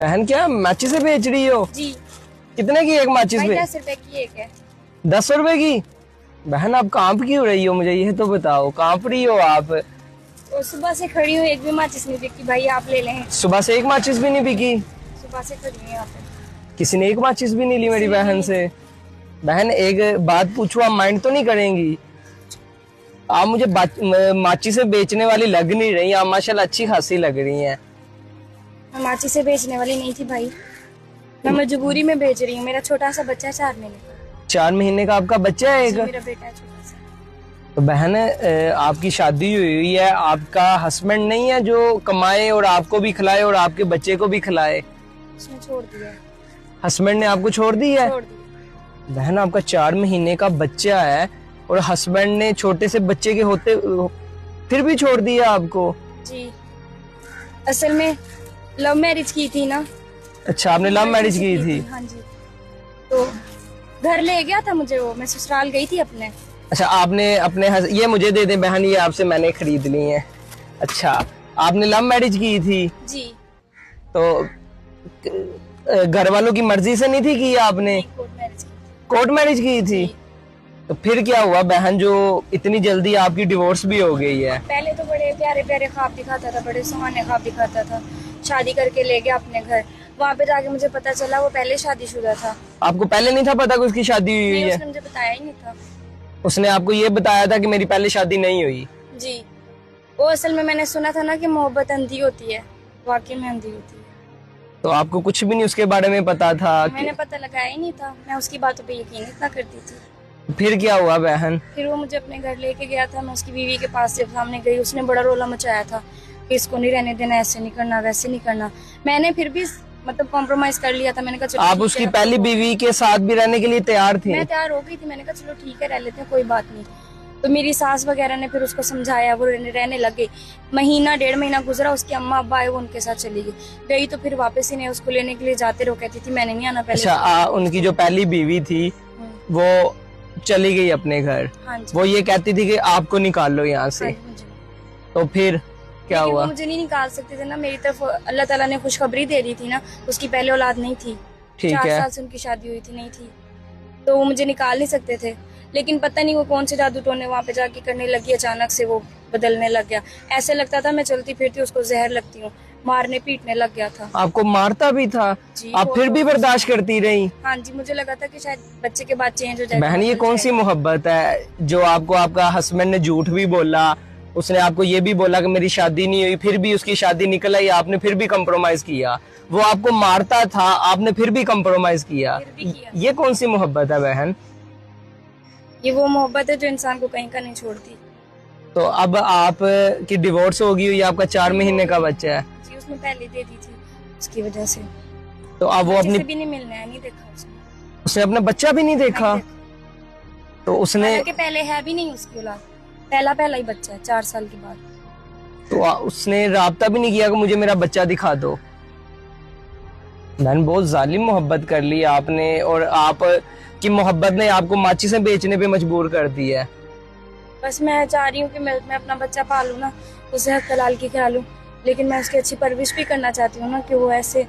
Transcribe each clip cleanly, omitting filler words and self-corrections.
बहन क्या माचिस से बेच रही हो? जी कितने की एक माचिस पे? 10 रुपए की एक है। 10 रुपए की? बहन आप कांप क्यों रही हो, मुझे ये तो बताओ, कांप रही हो आप? और सुबह से खड़ी हूँ, एक भी माचिस नहीं बिकी भाई, आप ले लें। सुबह से एक माचिस भी नहीं बिकी? सुबह से खड़ी हूँ यहाँ पे। किसी ने एक माचिस भी नहीं ली मेरी बहन से? बहन एक बात पूछो, आप माइंड तो नहीं करेंगी? आप मुझे माचिस से बेचने वाली लग नहीं रही, आप माशाल्लाह अच्छी खासी लग रही हैं। मैं माचिस से बेचने वाली नहीं थी भाई, मैं मजबूरी में बेच रही हूँ। मेरा छोटा सा बच्चा है 4 महीने का। 4 महीने का आपका बच्चा है? एक मेरा बेटा है छोटा सा। तो बहन आपकी शादी हुई है, आपका हस्बैंड नहीं है जो कमाए और आपको भी खिलाए और आपके बच्चे को भी खिलाए? उसने छोड़ दिया। हस्बैंड ने आपको छोड़ दी है? छोड़ दिया। बहन आपका 4 महीने का बच्चा है और हस्बैंड ने छोटे से बच्चे के होते फिर भी छोड़ दिया आपको? जी असल में लव मैरिज की थी ना। अच्छा, आपने लव मैरिज की थी? हाँ जी। तो घर ले गया था मुझे वो, मैं ससुराल गई थी अपने। अच्छा, आपने अपने ये मुझे दे दे बहन, ये आपसे मैंने खरीद ली है। अच्छा, आपने लव मैरिज की थी? जी। तो घर वालों की मर्जी से नहीं थी की आपने? कोर्ट मैरिज की। कोर्ट मैरिज की थी? तो फिर क्या हुआ बहन जो इतनी जल्दी आपकी डिवोर्स भी हो गई है? पहले तो बड़े प्यारे प्यारे ख्वाब दिखाता था, बड़े सुहाने ख्वाब दिखाता था। शादी करके ले गया अपने घर, वहाँ पे जाके मुझे पता चला वो पहले शादीशुदा था। आपको पहले नहीं था पता कि उसकी शादी हुई है? उसने मुझे बताया ही नहीं था। उसने आपको ये बताया था कि मेरी पहले शादी नहीं हुई? जी। वो असल में मैंने सुना था ना कि मोहब्बत अंधी होती है, वाकई में अंधी होती है। तो आपको कुछ भी नहीं उसके बारे में पता था? मैंने पता लगाया ही नहीं था, मैं उसकी बातों पे यकीन इतना करती थी। फिर क्या हुआ बहन? फिर वो मुझे अपने घर लेके गया था, मैं उसकी बीवी के पास से सामने गई, उसने बड़ा रोला मचाया था कि इसको नहीं रहने देना, ऐसे नहीं करना, वैसे नहीं करना। मैंने फिर भी मतलब कॉम्प्रोमाइज कर लिया था। मैंने कहा चलो। आप उसकी पहली बीवी के साथ भी रहने के लिए तैयार थी? मैं तैयार हो गई थी, मैंने कहा चलो ठीक है रह लेते हैं, कोई बात नहीं। तो मेरी सास वगैरह ने फिर उसको समझाया, वो रहने लग गई। महीना 1.5 महीना गुजरा, उसके अम्मा अब्बा आए, वो उनके साथ चली गई तो फिर वापस ही नहीं, उसको लेने के लिए जाते रहो, कहती थी मैंने नहीं आना पहले। अच्छा, उनकी जो पहली बीवी थी वो चली गई अपने घर? हाँ जी। वो ये कहती थी कि आपको निकाल लो यहाँ से? हाँ जी। तो फिर क्या हुआ? मुझे नहीं निकाल सकते थे ना, मेरी तरफ अल्लाह ताला ने खुशखबरी दे दी थी ना, उसकी पहले औलाद नहीं थी। ठीक 4 है। साल से उनकी शादी हुई थी, नहीं थी, तो वो मुझे निकाल नहीं सकते थे। लेकिन पता नहीं वो कौन से जादू टोने वहाँ पे जाके करने लगी, अचानक से वो बदलने लग गया। ऐसे लगता था मैं चलती फिरती उसको जहर लगती हूँ, मारने पीटने लग गया था। आपको मारता भी था? आप फिर भी बर्दाश्त करती रही? हाँ जी, मुझे लगा था कि शायद बच्चे के बाद चेंज हो जाएगा। बहन ये कौन सी मोहब्बत है जो आपको आपका हस्बैंड ने झूठ भी बोला, उसने आपको ये भी बोला कि मेरी शादी नहीं हुई, फिर भी उसकी शादी निकल आई, आपने फिर भी कम्प्रोमाइज किया। वो आपको मारता था, आपने फिर भी कम्प्रोमाइज किया। ये कौन सी मोहब्बत है बहन? ये वो मोहब्बत है जो इंसान को कहीं का नहीं छोड़ती। तो अब आप की डिवोर्स होगी हुई, आपका 4 महीने का बच्चा है? जी, उसने पहले दे दी थी उसकी वजह से। तो अब वो अपनी भी नहीं मिलना है, नहीं देखा उसने अपना बच्चा भी नहीं देखा? तो उसने के पहले है भी नहीं उसकी औलाद, पहला ही बच्चा है 4 साल के बाद। तो उसने राब्ता भी नहीं किया कि मुझे मेरा बच्चा दिखा दो? बहन बहुत जालिम मोहब्बत कर ली आपने, और आप की मोहब्बत ने आपको माचिस में बेचने पे मजबूर कर दी है। बस मैं चाह रही हूँ कि मैं अपना बच्चा पालूं ना, उसे हक हलाल की खिला, लेकिन मैं उसकी अच्छी परवरिश भी करना चाहती हूँ ना, कि वो ऐसे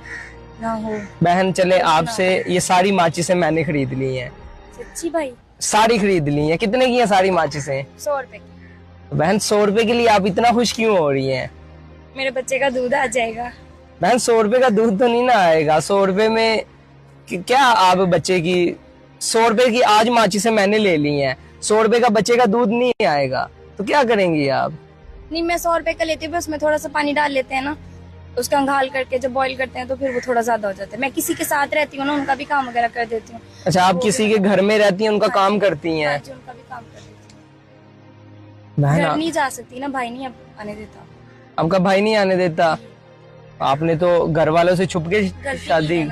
ना हो। बहन चले आपसे ये सारी माचिसें मैंने खरीद ली हैं। सच्ची भाई? सारी खरीद ली हैं। कितने की हैं सारी माचिसें? 100 रुपए की। बहन 100 रुपए के लिए आप इतना खुश क्यों हो रही हैं? मेरे बच्चे का दूध आ जाएगा। बहन 100 रुपए का दूध तो नहीं ना आएगा। 100 रुपए में क्या आप बच्चे की 100 रुपए की आज माचिसें मैंने ले ली हैं, 100 रुपए का बच्चे का दूध नहीं आएगा तो क्या करेंगी आप? नहीं, मैं 100 रुपए का लेती हूँ, उसमें थोड़ा सा पानी डाल लेते हैं ना, उसका अंघाल करके जब बॉईल करते हैं तो फिर वो थोड़ा ज्यादा हो जाता है। मैं किसी के साथ रहती हूँ ना, उनका भी काम वगैरह कर देती हूँ। अच्छा, आप किसी के घर में रहती हैं, उनका काम करती हैं? उनका भी काम कर देती हूँ। बहन घर नहीं जा सकती ना, भाई नहीं अब आने देता। आपका भाई नहीं आने देता? आपने तो घर वालों से छुप के शादी,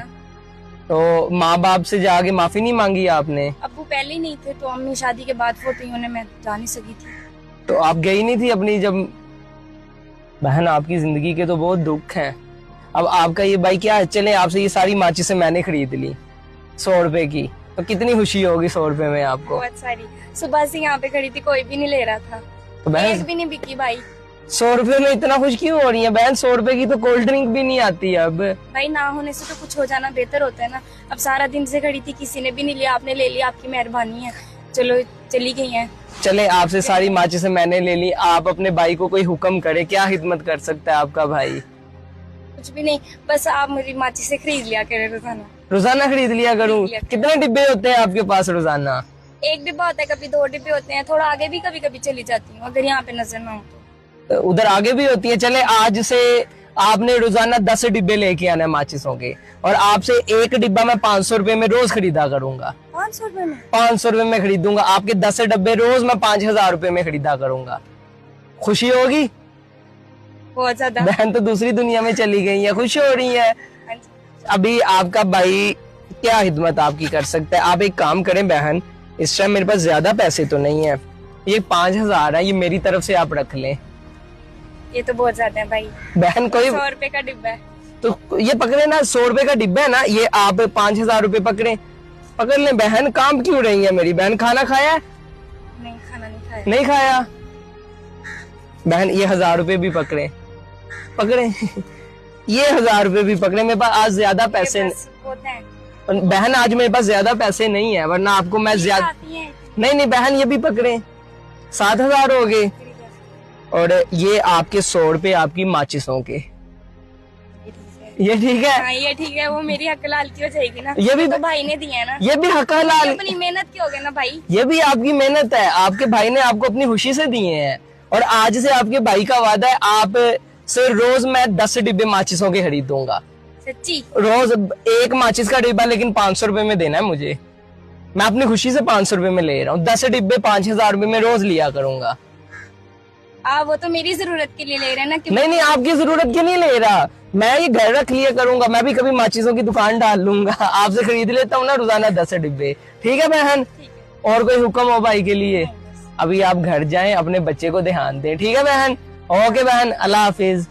तो माँ बाप से जाके माफी नहीं मांगी आपने? अब्बू पहले ही नहीं थे, तो अम्मी शादी के बाद होती उन्हें मैं जा नहीं सकी थी। तो आप गई नहीं थी अपनी जब? बहन आपकी जिंदगी के तो बहुत दुख हैं। अब आपका ये भाई क्या है, चले आपसे ये सारी माचिसें मैंने खरीद ली 100 रुपए की, तो कितनी खुशी होगी 100 रुपए में आपको? बहुत सारी। सुबह से यहाँ पे खड़ी थी, कोई भी नहीं ले रहा था, तो बहन एक भी नहीं बिकी भाई। 100 रुपए में इतना खुश क्यों हो रही है बहन? 100 रुपए की तो कोल्ड ड्रिंक भी नहीं आती अब। भाई ना होने से तो कुछ हो जाना बेहतर होता है ना। अब सारा दिन से खड़ी थी, किसी ने भी नहीं लिया, आपने ले लिया, आपकी मेहरबानी है। चलो चली गई हैं। चले आपसे सारी माचिस मैंने ले ली, आप अपने भाई को कोई हुक्म करे, क्या खिदमत कर सकता है आपका भाई? कुछ भी नहीं, बस आप मेरी माची से खरीद लिया करें रोजाना। रोजाना खरीद लिया करूं? खरीद लिया। कितने डिब्बे होते हैं आपके पास रोजाना? एक डिब्बा होता है, कभी 2 डिब्बे होते हैं, थोड़ा आगे भी कभी कभी चली जाती हूँ अगर यहाँ पे नजर ना हो तो। उधर आगे भी होती है। चले आज से आपने रोजाना 10 डिब्बे लेके आना है माचिसों के, और आपसे एक डिब्बा मैं 500 रुपए में रोज खरीदा करूंगा। 500 रुपए में? 500 रुपए में खरीदूंगा आपके 10 डब्बे, रोज मैं 5000 रुपए में खरीदा करूंगा। खुशी होगी? बहुत ज्यादा। बहन तो दूसरी दुनिया में चली गई है, खुश हो रही है। हाँ जी। अभी आपका भाई क्या खिदमत आपकी कर सकता है? आप एक काम करें बहन, इस टाइम मेरे पास ज्यादा पैसे तो नहीं है, ये 5000 है, ये मेरी तरफ से आप रख लें। ये तो बहुत ज्यादा है भाई। बहन कोई 100 रुपए का डिब्बा है। तो ये पकड़े ना, 100 रुपए का डिब्बा है ना, ये आप 5000 रुपए पकड़े, पकड़ लें। बहन काम क्यों रही है मेरी बहन? खाना खाया है? नहीं, खाना नहीं खाया। नहीं खाया? बहन ये 1000 रुपए भी पकड़े, पकड़े ये 1000 रुपए भी पकड़े। मेरे पास आज ज्यादा पैसे होते हैं बहन, आज मेरे पास ज्यादा पैसे नहीं है, वरना आपको मैं ज्यादा। आती हैं। नहीं नहीं बहन, ये भी पकड़े, 7000 हो गए, और ये आपके 100 रुपए आपकी माचिसों के। ये ठीक है? हाँ ये ठीक है, वो मेरी हक लाल की हो जाएगी ना। ये भी तो भाई ने दिया है ना, ये भी हक हलाल, अपनी मेहनत की हो गए ना भाई। ये भी आपकी मेहनत है, आपके भाई ने आपको अपनी खुशी से दिए हैं। और आज से आपके भाई का वादा है, आप से रोज मैं 10 डिब्बे माचिसों के खरीदूंगा। सच्ची? रोज एक माचिस का डिब्बा, लेकिन 500 रुपए में देना है मुझे। मैं अपनी खुशी से 500 रुपए में ले रहा हूँ, 10 डिब्बे 5000 रुपए में रोज लिया करूंगा। वो तो मेरी जरूरत के लिए ले रहे हैं ना। नहीं नहीं, आपकी जरूरत के नहीं ले रहा, मैं ये घर रख लिया करूंगा। मैं भी कभी माचिसों की दुकान डाल लूंगा, आपसे खरीद लेता हूँ ना रोजाना 10 डिब्बे। ठीक है बहन? ठीक है। और कोई हुक्म हो भाई के लिए? अभी आप घर जाएं, अपने बच्चे को ध्यान दें। ठीक है बहन? ओके बहन, अल्लाह हाफिज।